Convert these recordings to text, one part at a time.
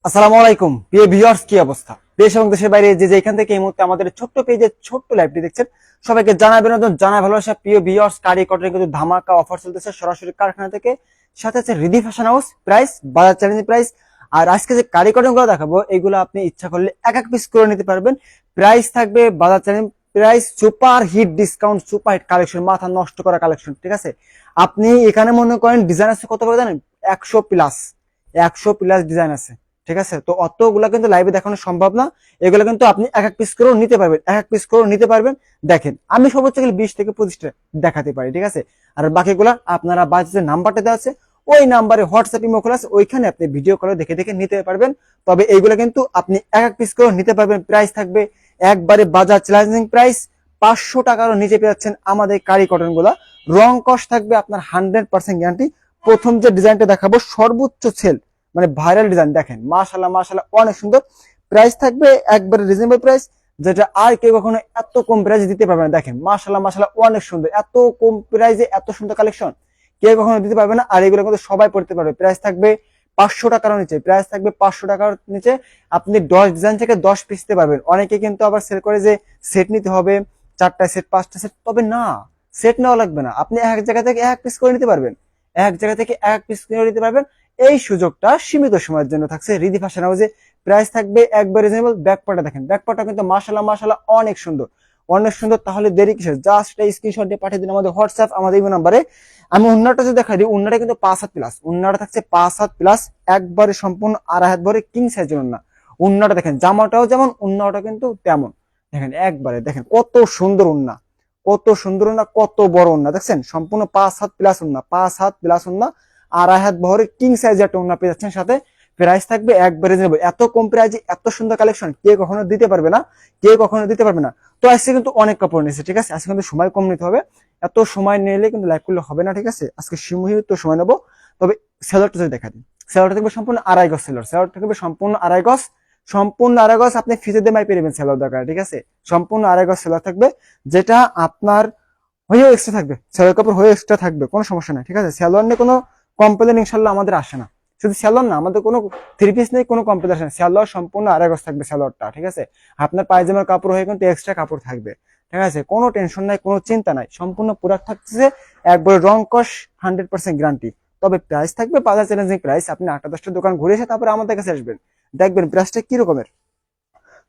আসসালামু আলাইকুম প্রিয় ভিউয়ার্স, কি অবস্থা? দেশ এবং দেশের বাইরে যে যেখান থেকে এই মুহূর্তে আমাদের ছোট্ট পেজে ছোট্ট লাইভটি দেখছেন, সবাইকে জানাই বিনোদন, জানাই ভালোবাসা। প্রিয় ভিউয়ার্স, কারি কটনের কিন্তু ধামাকা অফার চলতেছে সরাসরি কারখানা থেকে, সাথে আছে রিদি ফ্যাশন হাউস, প্রাইস বাজার চ্যালেঞ্জ প্রাইস। আর আজকে যে কারি কটন গুলো দেখাবো, এগুলো আপনি ইচ্ছা করলে এক এক পিস করে নিতে পারবেন। প্রাইস থাকবে বাজার challenge price, super hit discount, super hit collection, মাথা নষ্ট করা কালেকশন। ঠিক আছে, আপনি এখানে মনে করেন ডিজাইন আছে কত করে জানেন? 100 প্লাস, 100 প্লাস ডিজাইন আছে। ঠিক আছে, তো অতগুলা কিন্তু লাইভে দেখানো সম্ভব না। এগুলো কিন্তু আপনি এক এক পিস করেও নিতে পারবেন, এক এক পিস করেও নিতে পারবেন। দেখেন, আমি সর্বোচ্চ গেলে 20 থেকে 25টা দেখাতে পারি। ঠিক আছে, আর বাকিগুলা আপনারা বাজেটের নাম্বারটা দেওয়া আছে, ওই নাম্বারে হোয়াটসঅ্যাপ ইমো খোলা আছে, ওইখানে আপনি ভিডিও কলে দেখে দেখে নিতে পারবেন। তবে এইগুলো কিন্তু আপনি এক এক পিস করেও নিতে পারবেন। প্রাইস থাকবে একবারে বাজার চ্যালেঞ্জিং প্রাইস, 500 টাকারও নিচে পেয়ে যাচ্ছেন আমাদের কারি কটন গুলা। রং কস থাকবে আপনার 100% গ্যারান্টি। প্রথম যে ডিজাইনটা দেখাবো সর্বোচ্চ সেল, মানে ভাইরাল ডিজাইন, দেখেন মাশাআল্লাহ মাশাআল্লাহ অনেক সুন্দর। প্রাইস থাকবে একবারে রিজনেবল প্রাইস, যেটা আর কেউ কখনো এত কম প্রাইসে দিতে পারবে না। দেখেন মাশাআল্লাহ মাশাআল্লাহ অনেক সুন্দর, এত কম প্রাইসে এত সুন্দর কালেকশন কেউ কখনো দিতে পারবে না। আর এগুলো কিন্তু সবাই পড়তে পারবে। প্রাইস থাকবে 500 টাকার নিচে, প্রাইস থাকবে 500 টাকার নিচে। আপনি 10 ডিজাইন থেকে 10 পিস নিতে পারবেন। অনেকে কিন্তু আবার সেল করে যে সেট নিতে হবে, 4টা সেট 5টা সেট, তবে না, সেট নেওয়া লাগবে না। আপনি এক জায়গা থেকে এক পিস করে নিতে পারবেন, এক জায়গা থেকে এক পিস করে নিতে পারবেন। এই সুযোগটা সীমিত সময়ের জন্য থাকছে রিদি ফ্যাশন হাউসে। প্রাইস থাকবে একবার রিজনেবল। ব্যাকপার্টটা দেখেন, ব্যাকপার্টটা কিন্তু মাশাআল্লাহ মাশাআল্লাহ অনেক সুন্দর, অনেক সুন্দর। তাহলে দেরি কিসের? জাস্ট এই স্ক্রিনশট দিয়ে পাঠিয়ে দিন আমাদের হোয়াটসঅ্যাপ, আমাদের ইমো নাম্বারে। আমি উন্নাটা যদি দেখাই দিই, উন্নাটা কিন্তু 5 হাত প্লাস, উন্নাটা থাকছে 5 হাত প্লাস, একবারে সম্পূর্ণ আড়াই হাত ভরে কিং সাইজের উন্না। উন্নাটা দেখেন, জামাটাও যেমন উন্নাটা কিন্তু তেমন। দেখেন একবারে দেখেন কত সুন্দর উন্না, কত সুন্দর উন্না, কত বড় উন্না দেখছেন। সম্পূর্ণ 5 হাত প্লাস উন্না, 5 হাত প্লাস উন্না, আড়াই হাত বহরের কিং সাইজের একটা ওড়না পেয়ে যাচ্ছেন সাথে। প্রাইস থাকবে একবারে রিজনেবল। এত কম প্রাইসে এত সুন্দর কালেকশন কেউ কখনো দিতে পারবে না, কেউ কখনো দিতে পারবে না। তো আজকে কিন্তু অনেক কাপড় নিয়েছে। ঠিক আছে, আজকে কিন্তু সময় কম নিতে হবে, এত সময় নিলে কিন্তু লাইভ করলে হবে না। ঠিক আছে, আজকে সীমিত সময় নেবো। তবে সেলারটা যদি দেখা দিই, সেলারটা থাকবে সম্পূর্ণ আড়াই গজ সেলার, সেলারটা থাকবে সম্পূর্ণ আড়াই গজ, সম্পূর্ণ আড়াই গজ। আপনি ফিতে দিয়ে মাই পেয়ে সেলার দরকার। ঠিক আছে, সম্পূর্ণ আড়াই গজ সেলার থাকবে, যেটা আপনার হয়েও এক্সট্রা থাকবে, সেলোয়ার কাপড় হয়ে এক্সট্রা থাকবে, কোনো সমস্যা নাই। ঠিক আছে, সেলোয়ার নিয়ে কোনো কমপ্লেন ইনশাল্লাহ আমাদের আসে না। শুধু সেলোয়ার না, আমাদের কোনো থ্রি পিস নেই, কোনো কমপ্লেন আসে না। সেলোয়ার সম্পূর্ণ আড়াই গজ থাকবে সেলোয়ারটা। ঠিক আছে, আপনার পায়জামার কাপড় হয়ে কিন্তু এক্সট্রা কাপড় থাকবে। ঠিক আছে, কোনো টেনশন নাই, কোনো চিন্তা নাই। সম্পূর্ণ প্রোডাক্ট থাকছে একবার রং কস 100% গ্যারান্টি। তবে প্রাইস থাকবে বাজার চ্যালেঞ্জিং প্রাইস। আপনি 8-10টা দোকান ঘুরে এসে তারপরে আমাদের কাছে আসবেন, দেখবেন প্রাইসটা কি রকমের।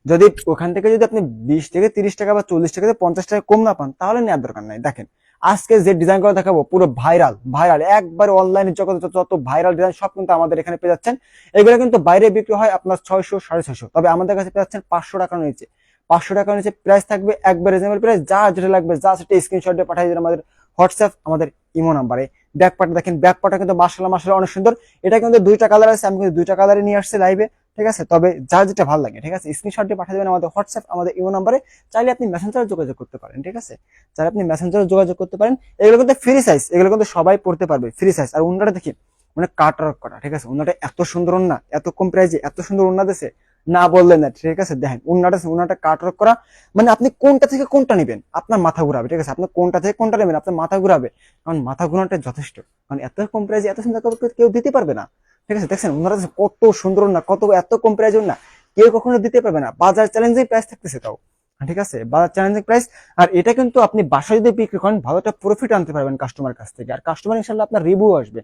যদি ওখান থেকে যদি আপনি 20 থেকে 30 টাকা বা 40 টাকা 50 টাকা কম না পান, তাহলে নেওয়ার দরকার নাই। দেখেন আজকে যে ডিজাইন করে দেখাবো পুরো ভাইরাল, ভাইরাল একবার অনলাইনে জগতে যত ভাইরাল ডিজাইন সব কিন্তু আমাদের এখানে পেয়ে যাচ্ছেন। এগুলো কিন্তু বাইরে বিক্রি হয় আপনার 600 650, তবে আমাদের কাছে পেয়ে যাচ্ছেন 500 টাকার নিচে। 500 টাকার নিচে প্রাইস থাকবে একবার রিজনেবল প্রাইস। যা যেটা লাগবে যা সেটা স্ক্রিনশট দিয়ে পাঠিয়ে দিন আমাদের হোয়াটসঅ্যাপ, আমাদের ইমো নাম্বারে। ব্যাকপার্টটা দেখেন, ব্যাকপার্টটা কিন্তু মাশাআল্লাহ মাশাআল্লাহ অনেক সুন্দর। এটা কিন্তু 2টা কালার আছে, আমি কিন্তু 2টা কালারে নিয়ে আসছি লাইভে। ঠিক আছে, তবে যার যেটা ভালো লাগে, ঠিক আছে, স্ক্রিনশট দিয়ে পাঠিয়ে দেবেন আমাদের হোয়াটসঅ্যাপ, আমাদের ইমো নাম্বারে। চাইলে আপনি মেসেঞ্জারে যোগাযোগ করতে পারেন। ঠিক আছে, চাইলে আপনি মেসেঞ্জারে যোগাযোগ করতে পারেন। এগুলো কিন্তু ফ্রি সাইজ, এগুলো কিন্তু সবাই পড়তে পারবে, ফ্রি সাইজ। আর উন্নাটা দেখি মানে কাটার করা। ঠিক আছে, উন্নাটা এত সুন্দর উন্না, এত কম প্রাইসে এত সুন্দর উন্না দিয়েছে, না বললেন না। ঠিক আছে, দেখেন উন্নাটা, উন্নাটা কাটার করা, মানে আপনি কোনটা থেকে কোনটা নেবেন আপনার মাথা ঘুরাবে। ঠিক আছে, আপনি কোনটা থেকে কোনটা নেবেন আপনার মাথা ঘুরাবে, কারণ মাথা ঘুরানোটা যথেষ্ট। কারণ এত কম প্রাইসে এত সুন্দর কাপড় কেউ দিতে পারবে না। ঠিক আছে, দেখছেন ওনারা কত সুন্দর না, কত এত কম প্রাইস না কেউ কখনো দিতে পারবে না। বাজার চ্যালেঞ্জিং প্রাইস থাকতেছে তাও। ঠিক আছে, বাজার চ্যালেঞ্জিং প্রাইস। আর এটা কিন্তু আপনি বাসায় যদি বিক্রি করেন ভালো একটা প্রফিট আনতে পারবেন কাস্টমার কাছ থেকে। আর কাস্টমার ইনশাল্লাহ আপনার রিভিউ আসবে,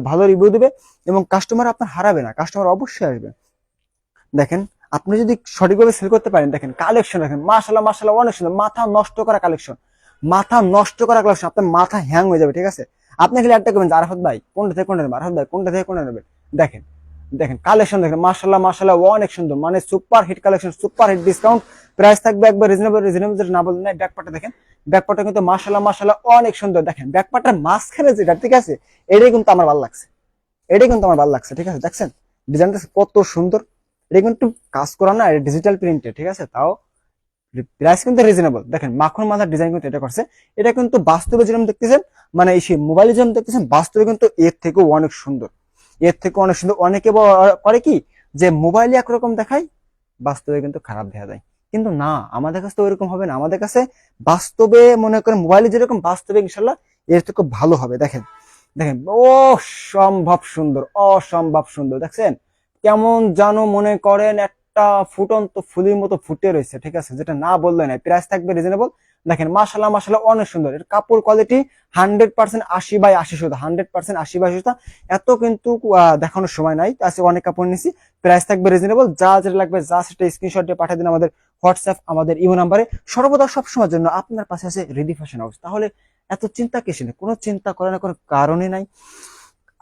ভালো রিভিউ দেবে, এবং কাস্টমার আপনার হারাবে না, কাস্টমার অবশ্যই আসবে। দেখেন আপনি যদি সঠিকভাবে সেল করতে পারেন, দেখেন কালেকশন দেখেন মাশাআল্লাহ মাশাআল্লাহ অনেক সুন্দর, মাথা নষ্ট করা কালেকশন, মাথা নষ্ট করা কালেকশন, আপনার মাথা হ্যাং হয়ে যাবে। ঠিক আছে, আপনি খালি একটা করবেন যে আরাফাত ভাই কোনটা থেকে কোনটা নেবেন, আরাফাত ভাই কোনটা থেকে কোনটা নেবেন। দেখেন, দেখেন কালেকশন দেখেন মাশাআল্লাহ মাশাআল্লাহ অনেক সুন্দর, মানে super hit collection, super hit discount. Price থাকবে একবার রিজনেবল, রিজনেবল যেটা না বললেন। ব্যাকপার্টটা দেখেন, ব্যাকপার্টটা কিন্তু মাশাআল্লাহ মাশাআল্লাহ অনেক সুন্দর। দেখেন ব্যাকপার্টটার মাঝখানে যেটা, ঠিক আছে, এটাই কিন্তু আমার ভালো লাগছে, এটাই কিন্তু আমার ভালো লাগছে। ঠিক আছে, দেখছেন ডিজাইনটা কত সুন্দর। এটা কিন্তু কাজ করা না, এটা ডিজিটাল প্রিন্টেড। ঠিক আছে, তাও প্রাইস কিন্তু রিজনেবল। দেখেন মাখন মাথার ডিজাইন কিন্তু এটা করছে। এটা কিন্তু বাস্তবে যেরকম দেখতেছেন, মানে এই মোবাইলে যেরকম দেখতেছেন, বাস্তবে কিন্তু এর থেকেও অনেক সুন্দর, এর থেকে অনেক সুন্দর। অনেকে করে কি যে মোবাইলে একরকম দেখায়, বাস্তবে কিন্তু খারাপ দেখা যায়। কিন্তু না, আমাদের কাছে তো ওইরকম হবে না। আমাদের কাছে বাস্তবে মনে করেন মোবাইলে যেরকম, বাস্তবে ইনশাল্লাহ এর থেকে ভালো হবে। দেখেন, দেখেন অসম্ভব সুন্দর, অসম্ভব সুন্দর। দেখছেন কেমন জানো মনে করেন একটা ফুটন্ত ফুলের মতো ফুটে রয়েছে, ঠিক আছে, যেটা না বললে নাই। প্রাইস থাকবে রিজনেবল। দেখেন মাশাল্লাহ মাশাল্লাহ অনেক সুন্দর, এর কাপড় কোয়ালিটি 100% 80/80 সুতা, 100% 80/80 সুতা। এত কিন্তু দেখানোর সময় নাই, আজকে অনেক কাপড় নিছি। প্রাইস থাকবে রিজনেবল। যা যেটা লাগবে জাস্ট একটা স্ক্রিনশট দিয়ে পাঠিয়ে দিন আমাদের হোয়াটসঅ্যাপ, আমাদের ইমো নাম্বারে। সর্বদা সবসময়ের জন্য আপনার পাশে আছে রেডি ফ্যাশন হাউস। তাহলে এত চিন্তা কিসে নেই, কোনো চিন্তা করার কোনো কারণে নাই।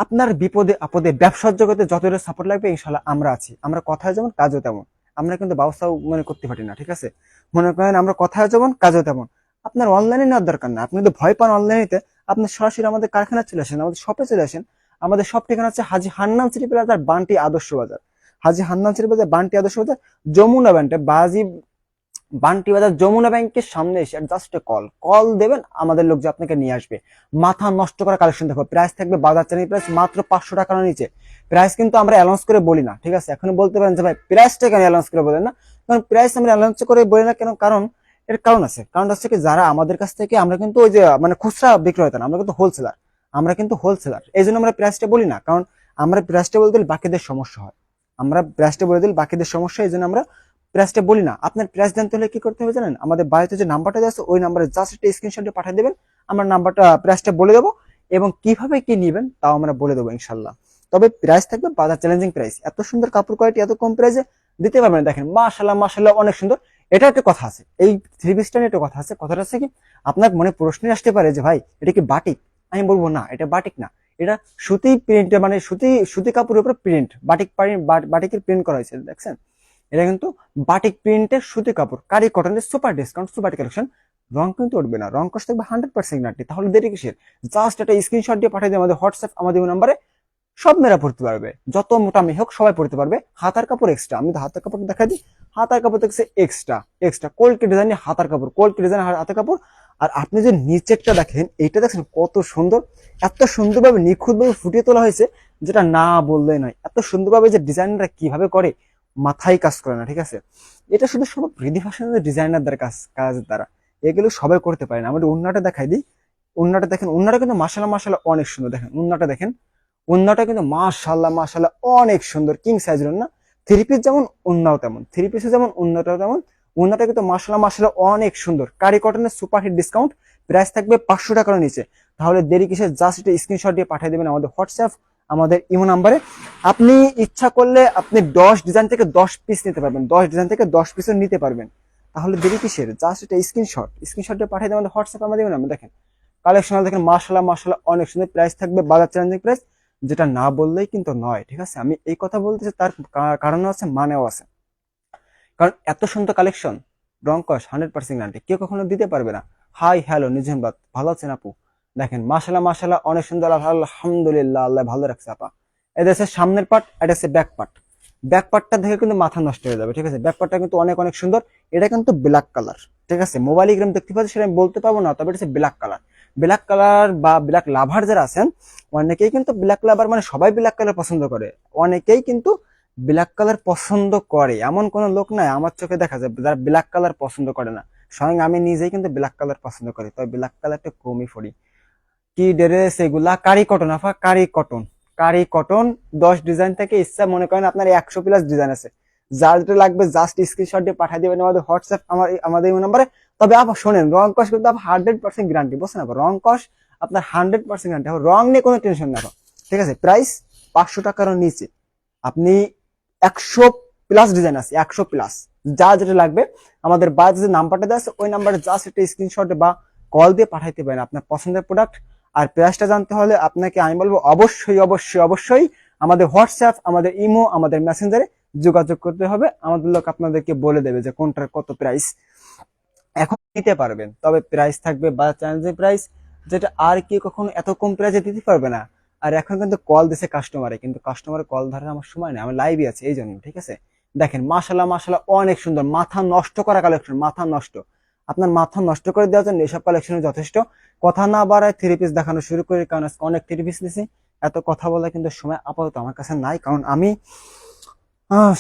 আপনার বিপদে আপদে ব্যবসার জগতে যতটা সাপোর্ট লাগবে ইনশাল্লাহ আমরা আছি। আমরা কথায় যেমন কাজও তেমন, আমরা কিন্তু ব্যবসাও মনে করতে পারি না, ঠিক আছে। মনে করেন আমরা কথায় যেমন কাজও তেমন। আপনার অনলাইনে নেওয়ার দরকার না, আপনি যদি ভয় পান অনলাইনেতে, আপনি সরাসরি আমাদের কারখানা চলে আসেন, আমাদের শপে চলে আসেন। আমাদের সব ঠিকানা হচ্ছে হাজী হান্নান সিটি প্লাজার বান্টি আদর্শ বাজার। হাজী হান্নান সিটি প্লাজার বান্টি আদর্শ বাজার, যমুনা ব্যান্ডে বাজি বান্টি বাজার যমুনা ব্যাংকের সামনে এসে জাস্ট কল কল দেবেন, আমাদের লোক যে আপনাকে নিয়ে আসবে। মাথা নষ্ট করা কালেকশন দেখো। প্রাইস থাকবে বাজার চ্যানেল প্রাইস মাত্র 500 টাকার নিচে। প্রাইস কিন্তু আমরা অ্যানাউন্স করে বলি না, ঠিক আছে। এখন বলতে পারেন যে ভাই প্রাইসটা কেন অ্যানাউন্স করে বলেন না? কারণ প্রাইস আমরা অ্যানাউন্স করে বলি না কেন, কারণ এর কারণ আছে। কারণ হচ্ছে কি, যারা আমাদের কাছ থেকে, আমরা কিন্তু ওই যে মানে খুচরা বিক্রেতা না, আমরা কিন্তু হোলসেলার। আমরা কিন্তু হোলসেলার, এই জন্য আমরা প্রাইসটা বলি না। কারণ আমরা প্রাইসটা বলতে দিলে বাকিদের সমস্যা হয়। আমরা প্রাইসটা বলে দিলে বাকিদের সমস্যা, এই জন্য আমরা প্রাইসটা বলি না। আপনার প্রাইস জানতে হলে কি করতে হবে জানেন? আমাদের বাড়িতে যে নাম্বারটা আছে ওই নাম্বারে জাস্ট একটা স্ক্রিনশট দিয়ে পাঠিয়ে দেবেন, আমরা নাম্বারটা প্রাইসটা বলে দেবো, এবং কিভাবে কি নেবেন তাও আমরা বলে দেবো ইনশাল্লাহ। তবে প্রাইস থাকবে বাজার চ্যালেঞ্জিং প্রাইস। এত সুন্দর কাপড় কোয়ালিটি এত কম প্রাইসে দিতে পারবেন। দেখেন মাশাল্লাহ মাশাল্লাহ অনেক সুন্দর। এটা একটা কথা আছে, এই থ্রি পিসটা নিয়ে একটা কথা আছে। কথাটা হচ্ছে কি, আপনার মনে প্রশ্ন আসতে পারে যে ভাই এটা কি বাটিক? আমি বলবো না, এটা বাটিক না, এটা সুতি প্রিন্ট, মানে সুতি সুতি কাপড়ের উপর প্রিন্ট, বাটিকের প্রিন্ট করা হয়েছে, দেখছেন। এটা কিন্তু বাটিক প্রিন্টের সুতি কাপড়, কারি কটনের সুপার ডিসকাউন্ট সুপার কালেকশন। রং কিন্তু উঠবে না, রং কষ থাকবে 100% গ্যারান্টি। তাহলে দেরি কিসের? জাস্ট একটা স্ক্রিনশট দিয়ে পাঠিয়ে দিয়ে আমাদের হোয়াটসঅ্যাপ, আমাদের নাম্বারে। সব মেয়েরা পড়তে পারবে, যত মোটা মেয়ে হোক সবাই পড়তে পারবে। হাতার কাপড় এক্সট্রা, আমি তো হাতার কাপড় দেখাই দিই। হাতার কাপড় দেখছে এক্সট্রা এক্সট্রা কোল্ড ডিজাইন হাতার কাপড়, কোল্ড ডিজাইন হাতার কাপড়। আর আপনি যে নিচেরটা দেখেন, এইটা দেখছেন কত সুন্দর, এত সুন্দরভাবে নিখুঁতভাবে ফুটিয়ে তোলা হয়েছে, যেটা না বললে নয়। এত সুন্দরভাবে যে ডিজাইনটা কিভাবে করে, মাথায় কাজ করে না, ঠিক আছে। এটা শুধু সব রেডি ফ্যাশনের ডিজাইনারদের কাজের দ্বারা, এগুলো সবাই করতে পারে না। আমাদের উন্নাটা দেখাই দিই। উন্নাটা দেখেন, উন্নাটা কিন্তু মাশাল্লাহ মাশাল্লাহ অনেক সুন্দর। দেখেন উন্নাটা দেখেন, উন্নাটা কিন্তু মাশাল্লাহ মাশাল্লাহ অনেক সুন্দর। কিং সাইজের উন্না, থ্রি পিস যেমন উন্নাও তেমন, থ্রি পিসে যেমন উন্নাটাও তেমন। উন্নাটা কিন্তু মাশাল্লাহ মাশাল্লাহ অনেক সুন্দর। কারি কটনের সুপার হিট ডিসকাউন্ট। প্রাইস থাকবে 500 টাকার নিচে। তাহলে দেরি কিসের? জাস্ট একটা স্ক্রিনশট দিয়ে পাঠিয়ে দেবেন আমাদের হোয়াটসঅ্যাপ, আমাদের ইমো নাম্বারে। আপনি ইচ্ছা করলে আপনি 10 ডিজাইন থেকে 10 পিস নিতে পারবেন, 10 ডিজাইন থেকে 10 পিসও নিতে পারবেন। তাহলে দেরি কিসের? জাস্ট একটা স্ক্রিনশট দিয়ে পাঠিয়ে দেবেন আমাদের হোয়াটসঅ্যাপ, আমাদের ইমো নাম্বার। দেখেন কালেকশন দেখেন মাশাল্লাহ মাশাল্লাহ অনেক সুন্দর। প্রাইস থাকবে বাজার চ্যালেঞ্জিং প্রাইস, যেটা না বললেই কিন্তু নয়, ঠিক আছে। আমি এই কথা বলতেছি, তার কারণও আছে, মানেও আছে। কারণ এত সুন্দর কালেকশন, রং কস 100% গ্যারান্টি, কেউ কখনো দিতে পারবে না। হাই হ্যালো নিজামবাদ, ভালো আছেন আপু? দেখেন মাশাল্লাহ মাশাল্লাহ অনেক সুন্দর, আলহামদুলিল্লাহ, আল্লাহ ভালো রাখছে আপা। এটা হচ্ছে সামনের পার্ট, এটা হচ্ছে ব্যাক পার্ট। ব্যাক পার্টটা দেখে কিন্তু মাথা নষ্ট হয়ে যাবে, ঠিক আছে। ব্যাক পার্টটা কিন্তু অনেক অনেক সুন্দর। এটা কিন্তু ব্ল্যাক কালার, ঠিক আছে। মোবাইল গ্রাম দেখতে পাচ্ছি, সেটা আমি বলতে পারবো না, তবে এটা হচ্ছে ব্ল্যাক কালার। ব্ল্যাক কালার বা ব্ল্যাক লাভার যারা আছেন, অনেকেই কিন্তু ব্ল্যাক লাভার, মানে সবাই ব্ল্যাক কালার পছন্দ করে, অনেকেই কিন্তু ব্ল্যাক কালার পছন্দ করে, এমন কোন লোক নাই আমার চোখে দেখা যায় যারা ব্ল্যাক কালার পছন্দ করে না। স্বয়ং আমি নিজেই কিন্তু ব্ল্যাক কালার পছন্দ করি, তবে ব্ল্যাক কালারটা কমই পড়ি। কি ড্রেস এগুলা? কারি কটন আপা, কারি কটন, কারি কটন। 10 ডিজাইন থেকে ইচ্ছা মনে করেন আপনার 100 প্লাস ডিজাইন আছে। যার যেটা লাগবে জাস্ট স্ক্রিনশট দিয়ে পাঠিয়ে দিবেন আমাদের হোয়াটসঅ্যাপ, আমাদের এই নাম্বারে। তবে আপা শোনেন, রং কস কিন্তু আপা 100% গ্যারান্টি, বুঝছেন আপা? রং কস আপনার 100% গ্যারান্টি, রং নিয়ে কোনো টেনশন না, ঠিক আছে। প্রাইস 500 টাকার নিচে। আপনি 100 প্লাস ডিজাইন আছে, 100 প্লাস। যা যেটা লাগবে আমাদের বাজারে যে নাম্বারটা দেওয়া আছে ওই নাম্বারে জাস্ট একটা স্ক্রিনশট বা কল দিয়ে পাঠাইতে পারেন আপনার পছন্দের প্রোডাক্ট। আর প্রাইসটা জানতে হলে আপনাকে আমি বলবো অবশ্যই অবশ্যই অবশ্যই আমাদের হোয়াটসঅ্যাপ, আমাদের ইমো, আমাদের মেসেঞ্জারে যোগাযোগ করতে হবে। আমাদের লোক আপনাদেরকে বলে দেবে যে কোনটার কত প্রাইস। এখন দিতে পারবেন, তবে প্রাইস থাকবে বা চ্যালেঞ্জিং প্রাইস, যেটা আর কি কখনো এত কম প্রাইসে দিতে পারবে না। আর এখন কিন্তু কল দিছে কাস্টমারে, কিন্তু কাস্টমারের কল ধরার আমার সময় নেই, আমি লাইভে আছি এই জন্য, ঠিক আছে। দেখেন মাশাল্লাহ মাশাল্লাহ অনেক সুন্দর, মাথা নষ্ট করা কালেকশন, মাথা নষ্ট। আপনার মাথা নষ্ট করে দেওয়ার জন্য এসব কালেকশন যথেষ্ট। কথা না বাড়ায় থ্রি পিস দেখানো শুরু করি, কারণ অনেক থ্রি পিস নিছি। এত কথা বলা কিন্তু সময় আপাতত আমার কাছে নাই, কারণ আমি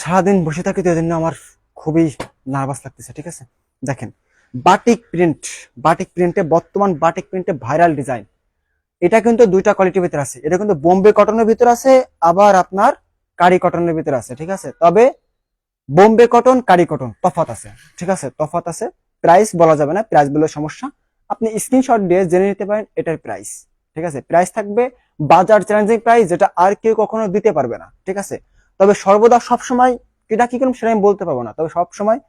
সারাদিন বসে থাকি, তো এই জন্য আমার খুবই নার্ভাস লাগতেছে, ঠিক আছে। দেখেন বাটিক প্রিন্ট, বাটিক প্রিন্টে বর্তমান বাটিক প্রিন্টে ভাইরাল ডিজাইন। এটা কিন্তু দুইটা কোয়ালিটির ভিতরে আছে, এটা কিন্তু বোম্বে কটনের ভিতরে আছে, আবার আপনার কারি কটনের ভিতরে আছে, ঠিক আছে। তবে বোম্বে কটন কারি কটন তফাৎ আছে, ঠিক আছে, তফাৎ আছে। প্রাইস বলা যাবে না, প্রাইস বলে সমস্যা। আপনি স্ক্রিনশট দিয়ে জেনে নিতে পারেন এটার প্রাইস, ঠিক আছে। প্রাইস থাকবে বাজার চ্যালেঞ্জিং প্রাইস, যেটা আর কেউ কখনো দিতে পারবে না, ঠিক আছে। তবে সর্বদা সবসময় এটা কি করুন সেটা আমি বলতে পারবো না, তবে সবসময়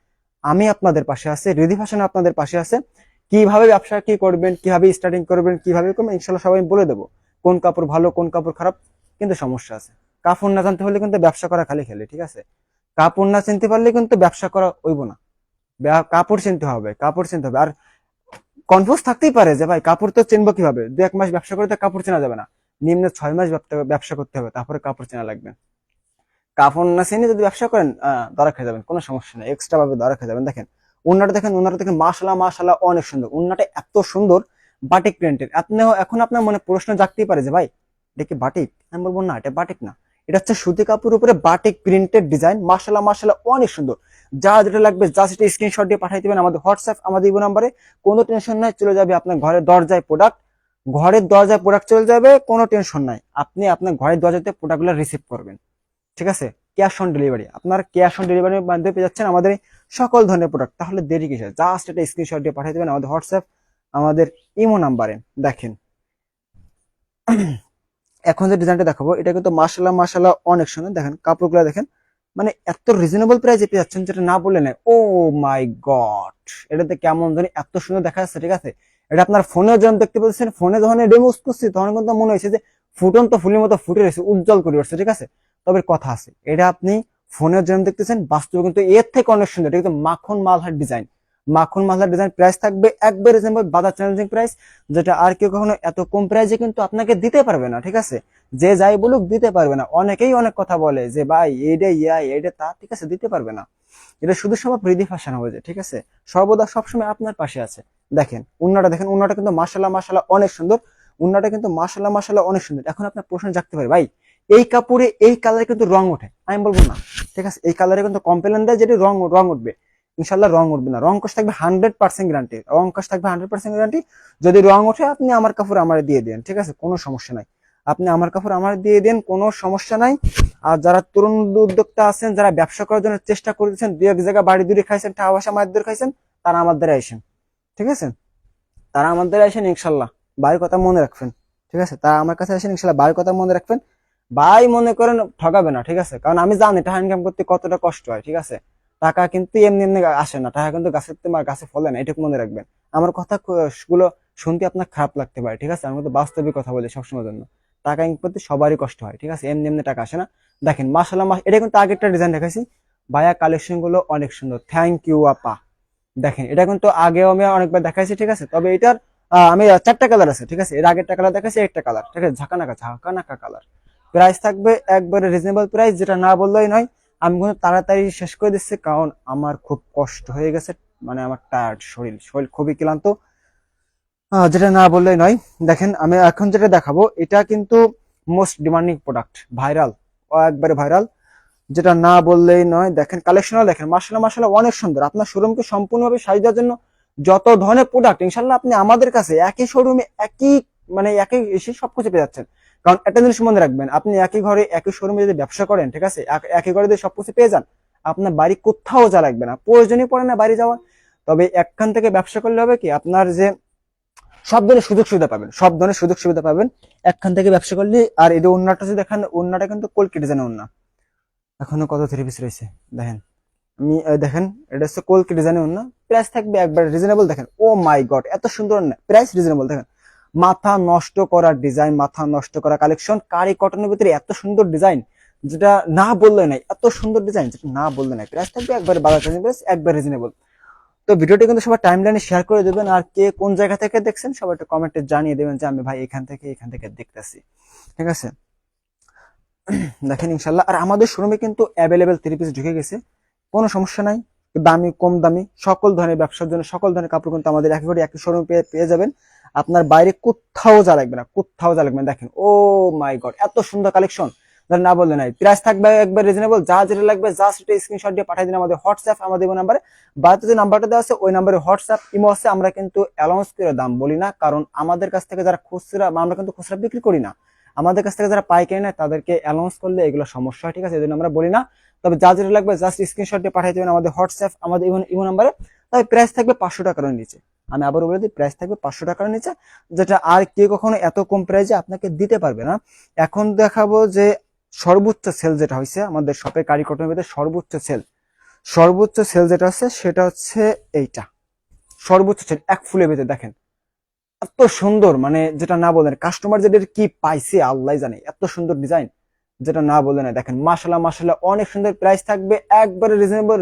আমি আপনাদের পাশে আছে, রিদি ফ্যাশন আপনাদের পাশে আছে। কিভাবে ব্যবসা কি করবেন, কিভাবে স্টার্টিং করবেন, কিভাবে করবেন, ইনশাল্লাহ সবাই বলে দেবো। কোন কাপড় ভালো, কোন কাপড় খারাপ। কিন্তু সমস্যা আছে, কাপড় না জানতে হলে কিন্তু ব্যবসা করা খালি খেলে, ঠিক আছে। কাপড় না চিনতে পারলে কিন্তু ব্যবসা করা হইব না। কাপড় চিনতে হবে, কাপড় চিনতে হবে। আর কনফিউজ থাকতেই পারে যে ভাই কাপড় তো চিনবো কিভাবে, 2-1 মাস ব্যবসা করে তো কাপড় চেনা যাবে না। নিম্ন 6 মাস ব্যবসা করতে হবে, তারপরে কাপড় চেনা লাগবে। কাপড় না চিনে যদি ব্যবসা করেন ধরা খেয়ে যাবেন, কোনো সমস্যা নেই, এক্সট্রা ভাবে ধরা খেয়ে যাবেন। দেখেন উন্নাটা দেখেন, উন্নাটা দেখেন, মাশাআল্লাহ মাশাআল্লাহ অনেক সুন্দর। উন্নাটা এত সুন্দর বাটিক প্রিন্টের। আপনি এখন আপনার মনে প্রশ্ন জাগতেই পারে যে ভাই এটা কি বাটিক? আমি বলবো না, এটা বাটিক না, এটা হচ্ছে সুতি কাপড়ের উপরে বাটিক প্রিন্টেড ডিজাইন। মাশাআল্লাহ মাশাআল্লাহ অনেক সুন্দর। যা যেটা লাগবে জাস্ট এটা স্ক্রিনশট দিয়ে পাঠিয়ে দিবেন আমাদের হোয়াটসঅ্যাপ, আমাদের ইমো নম্বরে। কোনো টেনশন নাই, চলে যাবে আপনার ঘরের দরজায় প্রোডাক্ট, ঘরের দরজায় প্রোডাক্ট চলে যাবে, কোনো টেনশন নাই। আপনি আপনার ঘরের দরজাতে প্রোডাক্টগুলো রিসিভ করবেন, ঠিক আছে। ক্যাশ অন ডেলিভারি, আপনার ক্যাশ অন ডেলিভারির মাধ্যমে পেয়ে যাচ্ছেন আমাদের সকল ধরনের প্রোডাক্ট। তাহলে দেরি কিসের, জাস্ট এটা স্ক্রিনশট দিয়ে পাঠিয়ে দেবেন আমাদের হোয়াটসঅ্যাপ, আমাদের ইমো নাম্বারে। দেখেন এখন যে ডিজাইনটা দেখাবো এটা কিন্তু মাশাআল্লাহ মাশাআল্লাহ অনেক সুন্দর। দেখেন কাপড়গুলো দেখেন, মানে এত রিজনেবল প্রাইসে পেয়ে যাচ্ছেন, যেটা না বললে নাই। ও মাই গড, এটাতে কেমন জানি এত সুন্দর দেখা যাচ্ছে, ঠিক আছে। এটা আপনার ফোনে যখন দেখতে পাচ্ছেন, ফোনে যখন ডেমো করছি তখন কিন্তু মনে হয়েছে যে ফুটন্ত ফুলের মতো ফুটে রয়েছে, উজ্জ্বল করে উঠছে, ঠিক আছে। তবে কথা আছে, এটা আপনি ফোনের জন্য দেখতেছেন, বাস্তবে কিন্তু এর থেকে অনেক সুন্দর। এটা কিন্তু মাখন মালহার ডিজাইন, মাখন মালহার ডিজাইন। প্রাইস থাকবে একবার রিজনেবল, বাজার চ্যালেঞ্জিং প্রাইস, যেটা আর কেউ কখনো এত কম প্রাইসে কিন্তু আপনাকে দিতে পারবে না, ঠিক আছে। যে যাই বলুক দিতে পারবে না। অনেকেই অনেক কথা বলে যে ভাই এইটা এইটা তা, ঠিক আছে, দিতে পারবে না। এটা শুধু সময় রিদি ফ্যাশন হবে যে, ঠিক আছে, সর্বদা সবসময় আপনার পাশে আছে। দেখেন উন্নাটা দেখেন, উন্নাটা কিন্তু মাশাআল্লাহ মাশাআল্লাহ অনেক সুন্দর। উন্নাটা কিন্তু মাশাআল্লাহ মাশাআল্লাহ অনেক সুন্দর। এখন আপনার প্রশ্ন জাগতে পারে ভাই এই কাপড়ে এই কালারে কিন্তু রং ওঠে, আমি বলবো না, ঠিক আছে। এই কালারে কিন্তু কমপ্লেন দেয় যেটি রং রং উঠবে, ইনশাল্লাহ রং উঠবে না। রং কষ থাকবে 100% গ্যারান্টি, রং কষ থাকবে 100% গ্যারান্টি। যদি রং ওঠে আপনি আমার কাপড় আমার দিয়ে দেন, ঠিক আছে, কোনো সমস্যা নাই। আপনি আমার কাপড় আমার দিয়ে দেন, কোনো সমস্যা নাই। আর যারা তরুণ উদ্যোক্তা আছেন, যারা ব্যবসা করার জন্য চেষ্টা করতেছেন, দু এক জায়গায় বাড়ি দূরে খাইছেন, টাকা পয়সা মায়ের দূরে খাইছেন, তারা আমার দ্বারা আসেন, ঠিক আছে। তারা আমার দ্বারা আসেন, ইনশাল্লাহ বাড়ির কথা মনে রাখবেন, ঠিক আছে। তারা আমার কাছে আসেন, ইনশাল্লাহ বাড়ির কথা মনে রাখবেন। ভাই মনে করেন ঠকাবে না, ঠিক আছে, কারণ আমি জানি টাকা ইনকাম করতে কতটা কষ্ট হয়, ঠিক আছে। টাকা কিন্তু এমনি এমনি আসে না, টাকা কিন্তু গাছে ফলে না, এটুকু মনে রাখবেন। আমার কথা গুলো শুনতে আপনার খারাপ লাগতে পারে, ঠিক আছে, আমি কিন্তু বাস্তবিক কথা বলি সবসময়ের জন্য। টাকা ইনকাম করতে সবারই কষ্ট হয়, ঠিক আছে, এমনি এমনি টাকা আসে না। দেখেন মাশাআল্লাহ এটা কিন্তু আগেরটা ডিজাইন দেখাইছি, ভাইয়া কালেকশন গুলো অনেক সুন্দর, থ্যাংক ইউ আপা। দেখেন এটা কিন্তু আগেও আমি অনেকবার দেখাইছি, ঠিক আছে। তবে এটার আমি 4টা কালার আছে, ঠিক আছে। এর আগেরটা কালার দেখাইছি, একটা কালার, ঠিক আছে, ঝাঁকানাকা ঝাঁকানাকা কালার। প্রাইস থাকবে একবারে রিজনেবল প্রাইস, যেটা না বললেই নয়। আমি কিন্তু তাড়াতাড়ি শেষ করে দিচ্ছি, কারণ আমার খুব কষ্ট হয়ে গেছে, মানে আমার টায়ার্ড, শরীর শরীর খুবই ক্লান্ত। যেটা না বললেই নয়। দেখেন আমি এখন যেটা দেখাবো এটা কিন্তু মোস্ট ডিমান্ডিং প্রোডাক্ট, ভাইরাল, একবারে ভাইরাল, যেটা না বললেই নয়। দেখেন কালেকশনও দেখেন, মাশাআল্লাহ মাশাআল্লাহ অনেক সুন্দর। আপনার শোরুমকে সম্পূর্ণভাবে সাজিয়ে দেওয়ার জন্য যত ধরনের প্রোডাক্ট ইনশাল্লাহ আপনি আমাদের কাছে একই শোরুমে একই মানে একই এসে সবকিছু পেয়ে যাচ্ছেন। কারণ একটা জিনিস মনে রাখবেন, আপনি একই ঘরে একই শোরুমে যদি ব্যবসা করেন, ঠিক আছে, একই ঘরে যদি সবকিছু পেয়ে যান, আপনার বাড়ি কোথাও যা লাগবে না, প্রয়োজনই পড়ে না বাড়ি যাওয়া। তবে একখান থেকে ব্যবসা করলে হবে কি, আপনার যে সব ধরনের সুযোগ সুবিধা পাবেন, সব ধরনের সুযোগ সুবিধা পাবেন একখান থেকে ব্যবসা করলে। আর এই ওন্নাটা যদি দেখেন, ওন্নাটা কিন্তু কলকি ডিজাইনের ওন্না, এখনো কত 3 পিস রয়েছে দেখেন। আমি দেখেন এটা হচ্ছে কলকি ডিজাইনের ওন্না। প্রাইস থাকবে একবার রিজনেবল। দেখেন ও মাই গড এত সুন্দর না, প্রাইস রিজনেবল। দেখেন মাথা নষ্ট করা ডিজাইন, মাথা নষ্ট করা কালেকশন, কারি কটনের ভিতরে এত সুন্দর ডিজাইন, যেটা না বললে নাই, এত সুন্দর ডিজাইন যেটা না বললে নাই। প্রাইস থাকবে একবারে বাজার প্রাইস একবার রিজনেবল। তো ভিডিওটি কিন্তু সবাই টাইমলাইনে শেয়ার করে দেবেন। আর কে কোন জায়গা থেকে দেখছেন সবাই একটু কমেন্টে জানিয়ে দেবেন যে আমি ভাই এখান থেকে দেখতেছি, ঠিক আছে। দেখেন ইনশাল্লাহ। আর আমাদের শোরুমে কিন্তু অ্যাভেলেবেল 3 পিস ঢুকে গেছে, কোনো সমস্যা নাই। দামি কম দামি সকল ধরনের ব্যবসার জন্য সকল ধরনের কাপড় কিন্তু আমাদের একই ঘরে একই শোরুমে পেয়ে যাবেন। আপনার বাইরে কোথাও যা লাগবে না, কোথাও যা লাগবে না। দেখেন ও মাই গড এত সুন্দর কালেকশন, না বললে নাই। প্রাইস থাকবে একবার রিজনেবল, যা যেটা লাগবে জাস্ট এটা স্ক্রিনশট দিয়ে পাঠিয়ে দিন আমাদের হোয়াটসঅ্যাপ, আমাদের নাম্বারে। বাড়িতে যে নাম্বারটা দেওয়া আছে ওই নাম্বারে হোয়াটসঅ্যাপ ইমো আছে। আমরা কিন্তু অ্যালাউন্স করে দাম বলি না, কারণ আমাদের কাছ থেকে যারা খুচরা, আমরা কিন্তু খুচরা বিক্রি করি না, আমাদের কাছ থেকে যারা পাইকারি নেয় তাদেরকে অ্যানাউন্স করলে এগুলো সমস্যা হয়, ঠিক আছে, এই জন্য আমরা বলি না। তবে যা যেটা লাগবে জাস্ট স্ক্রিনশট দিয়ে পাঠিয়ে দেবেন আমাদের হোয়াটসঅ্যাপ, আমাদের ইমো নাম্বারে। তবে প্রাইস থাকবে 500 টাকার নিচে। আমি আবারও বলে দিই, প্রাইস থাকবে 500 টাকার নিচে, যেটা আর কেউ কখনো এত কম প্রাইসে আপনাকে দিতে পারবে না। এখন দেখাবো যে সর্বোচ্চ সেল যেটা হয়েছে আমাদের শপে কারি কটনের ভিতরে, সর্বোচ্চ সেল যেটা আছে সেটা হচ্ছে এইটা। সর্বোচ্চ সেল এক ফুলের ভিতরে দেখেন এত সুন্দর, মানে যেটা না বলেন কাস্টমার যেটা কি পাইছে আল্লাহ জানে, এত সুন্দর ডিজাইন যেটা না বলে না। দেখেন মাশাআল্লাহ মাশাআল্লাহ অনেক সুন্দর, প্রাইস থাকবে একবারে রিজনেবল,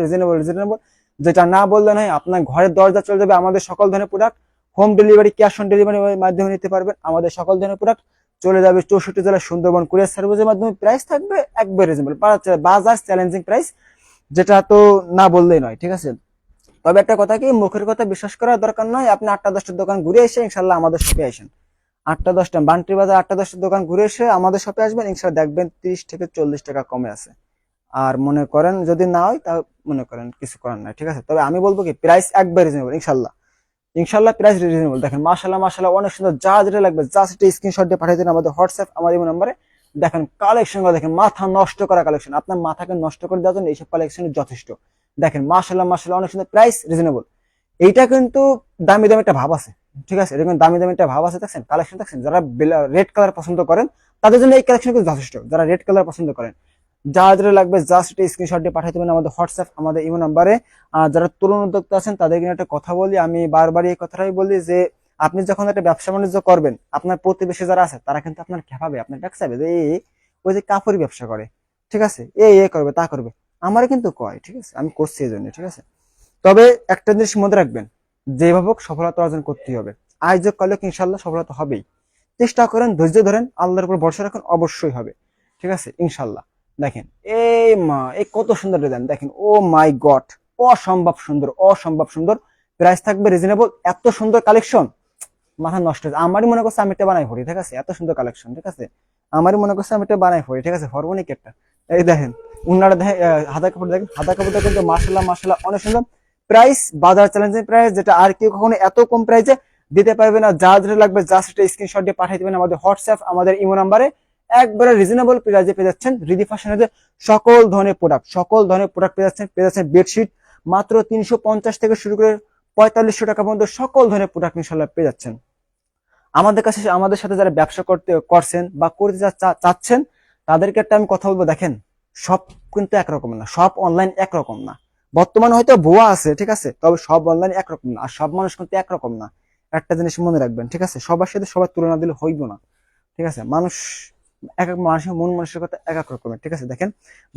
যেটা না বললে নয়। আপনার ঘরের দরজা চলে যাবে। আমাদের সকল ধরনের product home delivery, cash on ডেলিভারির মাধ্যমে নিতে পারবেন। আমাদের সকল ধরনের প্রোডাক্ট চলে যাবে 64 জেলা সুন্দরবন কুরিয়ার সার্ভিসের মাধ্যমে। প্রাইস থাকবে একবারে রিজনেবল, বাজার চ্যালেঞ্জিং প্রাইস, যেটা তো না বললেই নয়, ঠিক আছে। তবে একটা কথা কি, মুখের কথা বিশ্বাস করার দরকার নয়। আপনি 8টা 10টা দোকান ঘুরে এসে ইনশাল্লাহ আমাদের শপে আসেন। 8টা 10টা বান্টি বাজার 8টা 10টা দোকান ঘুরে এসে আমাদের শপে আসবেন, ইনশাল্লাহ দেখবেন 30 থেকে 40 টাকা কমে আছে। আর মনে করেন যদি না হয় তা মনে করেন কিছু করার নাই, ঠিক আছে। তবে আমি বলবো কি, প্রাইস একবার রিজনেবল, ইনশাল্লাহ প্রাইস রিজনেবল। দেখেন মাশাআল্লাহ অনেক সুন্দর, যা যেটা লাগবে জাস্ট একটা স্ক্রিনশট দিয়ে পাঠিয়ে দিন আমাদের হোয়াটসঅ্যাপ, আমাদের নাম্বারে। দেখেন কালেকশন গুলো দেখেন, মাথা নষ্ট করা কালেকশন, আপনার মাথাকে নষ্ট করে দেওয়ার জন্য এইসব কালেকশন যথেষ্ট। দেখেন মাশাআল্লাহ অনেক সুন্দর, প্রাইস রিজনেবল। এইটা কিন্তু দামি দামি একটা ভাব আছে, ঠিক আছে, এটা কিন্তু দামি দামি একটা ভাব আছে। দেখছেন কালেকশন, দেখছেন যারা রেড কালার পছন্দ করেন তাদের জন্য এই কালেকশন কিন্তু যথেষ্ট। যারা রেড কালার পছন্দ করেন, যা যেটা লাগবে জাস্ট একটা স্ক্রিনশট দিয়ে পাঠিয়ে দেবেন আমাদের হোয়াটসঅ্যাপ, আমাদের ইমো নাম্বারে। আর যারা তরুণ উদ্যোক্তা আছেন তাদের কিন্তু একটা কথা বলি, আমি বারবার এই কথাটাই বলি যে আপনি যখন একটা ব্যবসা বাণিজ্য করবেন, আপনার প্রতিবেশী যারা আছে তারা কিন্তু আপনার খেপাবে, আপনার ট্যাক্স চাইবে যে ওই যে কাপড় ব্যবসা করে, ঠিক আছে, এ করবে তা করবে। আমারও কিন্তু কয়, ঠিক আছে, আমি করছি এই জন্য, ঠিক আছে। তবে একটা জিনিস মনে রাখবেন, যেভাবে হোক সফলতা অর্জন করতে হবে। আয়োজক করলে ইনশাল্লাহ সফলতা হবেই। চেষ্টা করেন, ধৈর্য ধরেন, আল্লাহর উপর ভরসা রাখুন, অবশ্যই হবে, ঠিক আছে ইনশাল্লাহ। দেখেন এই কত সুন্দর ডিজাইন, দেখেন ও মাই গড, অসম্ভব সুন্দর। প্রাইস থাকবে রিজনেবল, এত সুন্দর কালেকশন মাথা নষ্ট হয়েছে। আমারই মনে করছে আমি এটা বানাই পড়ি, ঠিক আছে, এত সুন্দর কালেকশন, ঠিক আছে। আমারই মনে করছে আমি এটা বানাই পড়ি, ঠিক আছে, হরমোনিক একটা। এই দেখেন উন্নাটা দেখেন, হাতা কাপড় দেখেন, হাতা কাপড়টা কিন্তু মাশাআল্লাহ অনেক সুন্দর। প্রাইস বাজার চ্যালেঞ্জিং প্রাইস, যেটা আর কেউ কখনো এত কম প্রাইসে দিতে পারবে না। যা যেটা লাগবে জাস্ট একটা স্ক্রিনশট দিয়ে পাঠিয়ে দেবেন আমাদের হোয়াটসঅ্যাপ, আমাদের ইমো নাম্বারে। একবারে রিজনেবল প্রাইসে পেয়ে যাচ্ছেন রিদি ফ্যাশনের সকল ধরনের প্রোডাক্ট পেয়ে যাচ্ছেন বেডশিট মাত্র 350 থেকে শুরু করে 4500 টাকা পর্যন্ত সকল ধরনের প্রোডাক্ট ইনশাআল্লাহ পেয়ে যাচ্ছেন আমাদের কাছে। আমাদের সাথে যারা ব্যবসা করছেন বা করতে চাচ্ছেন তাদেরকে একটা আমি কথা বলবো, দেখেন সব কিন্তু একরকম না, সব অনলাইন একরকম না। বর্তমানে হয়তো ভুয়া আছে, ঠিক আছে, তবে সব অনলাইন একরকম না, আর সব মানুষ কিন্তু একরকম না। একটা জিনিস মনে রাখবেন, ঠিক আছে, সবার সাথে সবার তুলনা দিলে হইব না, ঠিক আছে। এক এক মানুষের মন মানসিকতা এক এক রকমের, ঠিক আছে। দেখেন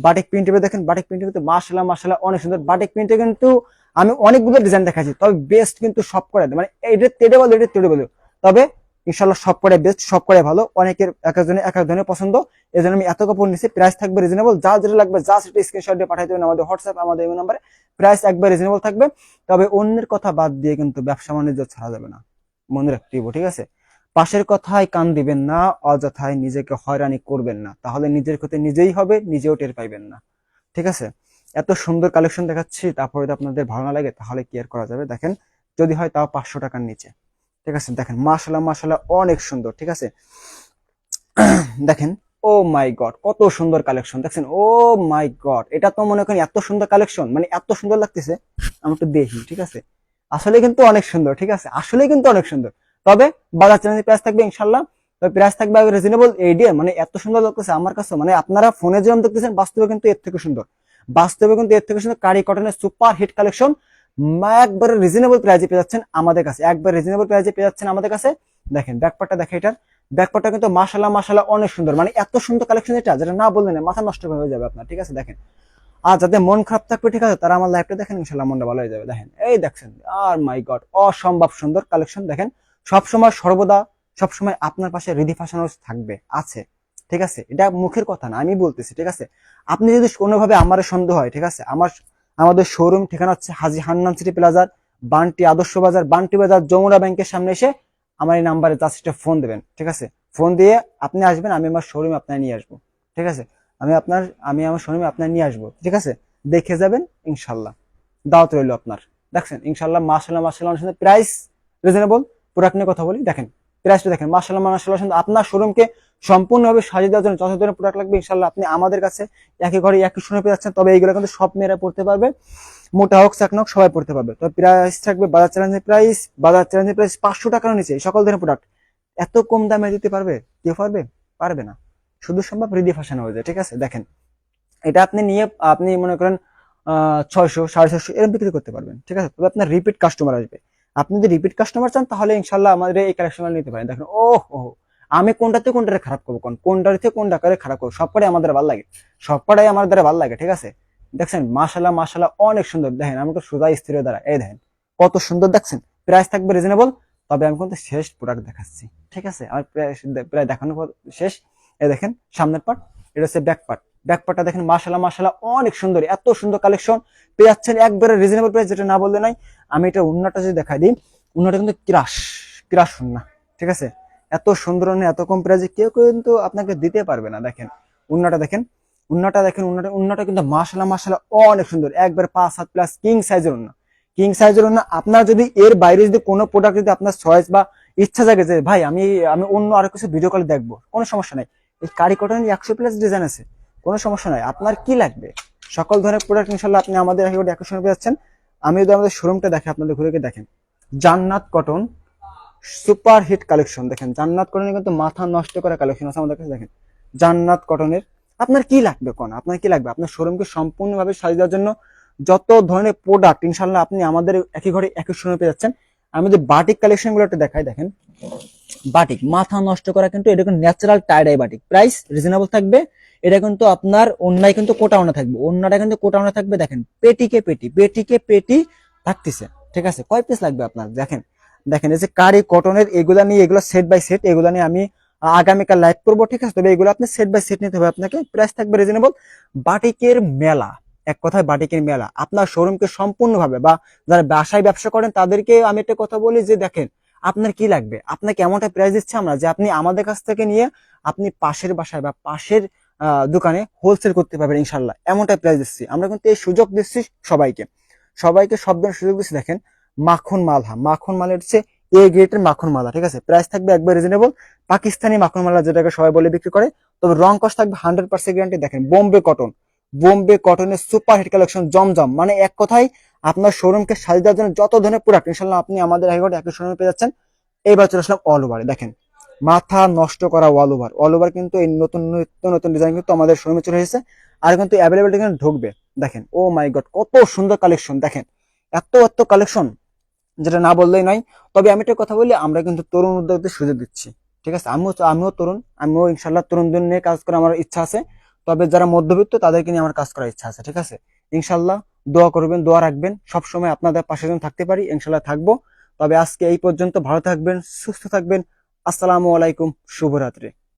বাটিক প্রিন্টে, দেখেন বাটিক প্রিন্টে কিন্তু মাশাআল্লাহ অনেক সুন্দর। বাটিক প্রিন্টে কিন্তু আমি অনেকগুলো ডিজাইন দেখাচ্ছি, তবে বেস্ট কিন্তু সব করে, মানে এটা তেড়ে বলো, তবে ইনশাল্লাহ সব করে বেস্ট, সব করে ভালো। অনেকের এক এক ধরনের পছন্দ, এই জন্য আমি এত কাপড় নিচ্ছি। প্রাইস থাকবে রিজনেবল, যা যেটা লাগবে জাস্ট একটা স্ক্রিনশট দিয়ে পাঠিয়ে দেবেন আমাদের হোয়াটসঅ্যাপ, আমাদের এই নাম্বারে। প্রাইস একবার রিজনেবল থাকবে। তবে অন্যের কথা বাদ দিয়ে কিন্তু ব্যবসা বাণিজ্য ছাড়া যাবে না, মনে রাখতে হবে, ঠিক আছে। পাশের কথায় কান দিবেন না, অযথায় নিজেকে হয়রানি করবেন না, তাহলে নিজের ক্ষতি নিজেই হবে, নিজেও টের পাইবেন না, ঠিক আছে। এত সুন্দর কালেকশন দেখাচ্ছি, তারপরে যদি আপনাদের ভালো না লাগে তাহলে কি আর করা যাবে। দেখেন যদি হয় তাও 500 টাকার নিচে, ঠিক আছে। দেখেন মাশাআল্লাহ অনেক সুন্দর, ঠিক আছে। দেখেন ও মাই গড, কত সুন্দর কালেকশন দেখছেন, ও মাই গড, এটা তো মনে করেন এত সুন্দর কালেকশন, মানে এত সুন্দর লাগতেছে, আমি একটু দেখি, ঠিক আছে। আসলে কিন্তু অনেক সুন্দর, ঠিক আছে, আসলে কিন্তু অনেক সুন্দর। তবে বাজার চ্যালেঞ্জ প্রাইস থাকবে ইনশাল্লাহ, তবে প্রাইস থাকবে রিজনেবল। এইডিয়া মানে এত সুন্দর লাগতেছে আমার কাছে, মানে আপনারা ফোনে যেরকম দেখতেছেন বাস্তবে কিন্তু এর থেকে সুন্দর, কারি কটনের সুপার হিট কালেকশন একবারে রিজনেবল প্রাইসে পেয়ে যাচ্ছেন আমাদের কাছে, একবার রিজনেবল প্রাইসে পেয়ে যাচ্ছেন আমাদের কাছে। দেখেন ব্যাকপার্টটা দেখে, এটার ব্যাকপার্টটা কিন্তু মাশাআল্লাহ অনেক সুন্দর, মানে এত সুন্দর কালেকশন, এটা যেটা না বললেন মাথা নষ্ট হয়ে যাবে আপনার, ঠিক আছে। দেখেন আর যাদের মন খারাপ থাকবে, ঠিক আছে, তারা আমার লাইভটা দেখেন, ইনশাআল্লাহ মনটা ভালো হয়ে যাবে। দেখেন এই দেখছেন, আর মাই গড, অসম্ভব সুন্দর কালেকশন। দেখেন সবসময় আপনার পাশে রিদি ফ্যাশন হাউস থাকবে, আছে, ঠিক আছে। এটা মুখের কথা না, আমি বলতেছি, ঠিক আছে। আপনি যদি কোনোভাবে আমার সন্দেহ হয়, ঠিক আছে, আমাদের শোরুম ঠিকানা হচ্ছে হাজী হান্নান সিটি প্লাজার, বান্টি আদর্শ বাজার, বান্টি বাজার, যমুনা ব্যাংকের সামনে এসে আমার এই নাম্বারে জাস্ট ফোন দেবেন, ঠিক আছে। ফোন দিয়ে আপনি আসবেন, আমি আমার শোরুমে আপনার নিয়ে আসবো, ঠিক আছে। আমি আমার শোরুমে আপনার নিয়ে আসবো, ঠিক আছে, দেখে যাবেন ইনশাল্লাহ। দাওয়াত রইল আপনার। দেখছেন ইনশাল্লাহ মাশাআল্লাহ অনেক সুন্দর, প্রাইস রিজনেবল। প্রোডাক্ট নিয়ে কথা বলি, দেখেন প্রাইসটা দেখেন মাশাআল্লাহ মাশাআল্লাহ সুন্দর। আপনার শোরুমকে সম্পূর্ণভাবে সাজিয়ে দেওয়ার জন্য যত ধরনের প্রোডাক্ট লাগবে ইনশাআল্লাহ আপনি আমাদের কাছে একই ঘরে একই শোরুমে পেয়ে যাচ্ছেন। তবে এইগুলো কিন্তু সব মেয়েরা পড়তে পারবে, মোটা হোক চাকনা হোক সবাই পড়তে পারবে। তবে প্রাইস থাকবে বাজার চ্যালেঞ্জের প্রাইস 500 টাকার নিচে সকল ধরনের প্রোডাক্ট। এত কম দামে দিতে পারবে কেউ? পারবে? পারবে না। শুধু সম্ভব রিদি ফ্যাশন হয়ে যায়। ঠিক আছে, দেখেন এটা আপনি নিয়ে আপনি মনে করেন 600 650 এরকম বিক্রি করতে পারবেন। ঠিক আছে, তবে আপনার রিপিট কাস্টমার আসবে। আপনি যদি রিপিট কাস্টমার চান তাহলে ইনশাল্লাহ আমাদের এই কালেকশন নিতে পারেন। দেখেন আমি কোনটাতে খারাপ করবো, কোনটাতে কোন ডাকারে খারাপ করবো, সবকটাই আমাদের ভালো লাগে, সবকটাই আমার দ্বারা ভালো লাগে। ঠিক আছে, দেখছেন মাশাল্লাহ মাশাল্লাহ অনেক সুন্দর। দেখেন আমি তো সোজা স্থির দ্বারা এই দেখেন কত সুন্দর দেখছেন। প্রাইস থাকবে রিজনেবল। তবে আমি কিন্তু শেষ প্রোডাক্ট দেখাচ্ছি। ঠিক আছে, আমার প্রায় দেখানোর পর শেষ। এই দেখেন সামনের পার্ট, এটা হচ্ছে ব্যাক পার্টটা দেখেন মাশাল্লাহ মাশাল্লাহ অনেক সুন্দর। এত সুন্দর কালেকশন পেয়ে যাচ্ছেন একবারে রিজনেবল প্রাইস, যেটা না বললে নাই। আমি এটা উন্নাটা যদি দেখাই দিই, উন্নাটা কিন্তু ক্রাশ উন্না। ঠিক আছে, এত সুন্দর এত কম প্রাইসে কেউ কিন্তু আপনাকে দিতে পারবে না। দেখেন উন্নাটা দেখেন, উন্নাটা কিন্তু মাশাল্লাহ মাশাল্লাহ অনেক সুন্দর। একবার 5 হাত প্লাস কিং সাইজের উন্না। আপনার যদি এর বাইরে যদি কোনো প্রোডাক্ট যদি আপনার চয়েস বা ইচ্ছা জাগে যে ভাই আমি আমি অন্য আরো কিছু ভিডিও কলে দেখবো, কোনো সমস্যা নাই। এই কারি কটনের 100+ ডিজাইন আছে, কোনো সমস্যা নাই। আপনার কি লাগবে সকল ধরনের প্রোডাক্ট ইনশাল্লাহ আপনি আমাদের একই সঙ্গে পেয়ে যাচ্ছেন। আমি যদি আমাদের শোরুমটা দেখে আপনাদের ঘুরে দেখেন, জান্নাত কটন সুপার হিট কালেকশন। দেখেন জান্নাত কটনের কিন্তু মাথা নষ্ট করা কালেকশন আছে আমাদের কাছে। দেখেন জান্নাত কটনের আপনার কি লাগবে, আপনার কি লাগবে? আপনার শোরুমকে সম্পূর্ণভাবে সাজিয়ে দেওয়ার জন্য যত ধরনের প্রোডাক্ট ইনশাল্লাহ আপনি আমাদের একই ঘরে একই শোরুমে পেয়ে যাচ্ছেন। আমি যদি বাটিক কালেকশন গুলো একটু দেখাই, দেখেন বাটিক মাথা নষ্ট করা, কিন্তু এটা কিন্তু natural tie-dye batik, price reasonable থাকবে। এটা কিন্তু আপনার অন্যায় কিন্তু কোটাওনা থাকবে, অন্যটা কিন্তু কোটাওনা থাকবে। দেখেন পেটি থাকতেছে। ঠিক আছে, কয় পিস লাগবে আপনার? দেখেন এই যে কারি কটনের এগুলা নিয়ে, এগুলো সেট বাই সেট, এগুলা নিয়ে আমি আগামীকাল লাইভ করবো। ঠিক আছে, তবে এগুলো আপনি সেট বাই সেট নিতে হবে আপনাকে। প্রাইস থাকবে রিজনেবল। বাটিকের মেলা, এক কথায় বাটিকের মেলা আপনার শোরুমকে সম্পূর্ণভাবে, বা যারা বাসায় ব্যবসা করেন তাদেরকে আমি একটা কথা বলি যে দেখেন আপনার কি লাগবে, আপনাকে এমনটা প্রাইস দিচ্ছে আমরা যে আপনি আমাদের কাছ থেকে নিয়ে আপনি পাশের বাসায় বা পাশের দোকানে হোলসেল করতে পারবেন ইনশাল্লাহ। এমনটা প্রাইস দিচ্ছি আমরা, কিন্তু এই সুযোগ দিচ্ছি সবাইকে সব ধরনের সুযোগ দিচ্ছি। দেখেন মাখন মালের হচ্ছে এ গ্রেডের মাখন মালা। ঠিক আছে, প্রাইস থাকবে একবার রিজনেবল। পাকিস্তানি মাখন মালা যেটাকে সবাই বলে বিক্রি করে, তবে রং কস থাকবে 100% গ্যারান্টি। দেখেন বোম্বে কটনের সুপার হিট কালেকশন জমজম, মানে এক কথায় আপনার শোরুমকে সাজিয়ে দেওয়ার জন্য যত ধরনের প্রোডাক্ট ইনশাল্লাহ আপনি আমাদের একই শোরুমে পেয়ে যাচ্ছেন। এইবার চলে আসলাম অল ওভারে। দেখেন মাথা নষ্ট করা অল ওভার কিন্তু এই নতুন ডিজাইন কিন্তু আমাদের শোরুমে চলে এসেছে, আর কিন্তু অ্যাভেলেবল কিন্তু ঢুকবে। দেখেন ও মাই গড কত সুন্দর কালেকশন। দেখেন এত কালেকশন যেটা না বললেই নয়। তবে আমি একটা কথা বলি, আমরা কিন্তু তরুণ উদ্যোক্তাদের সুযোগ দিচ্ছি। ঠিক আছে, আমিও তরুণ, আমিও ইনশাল্লাহ তরুণদের নিয়ে কাজ করার আমার ইচ্ছা আছে। তবে যারা মধ্যবিত্ত তাদেরকে নিয়ে আমার কাজ করার ইচ্ছা আছে। ঠিক আছে, ইনশাল্লাহ দোয়া করবেন, দোয়া রাখবেন, সবসময় আপনাদের পাশে যেন থাকতে পারি, ইনশাল্লাহ থাকবো। তবে আজকে এই পর্যন্ত, ভালো থাকবেন, সুস্থ থাকবেন। আসসালামু আলাইকুম, শুভরাত্রি।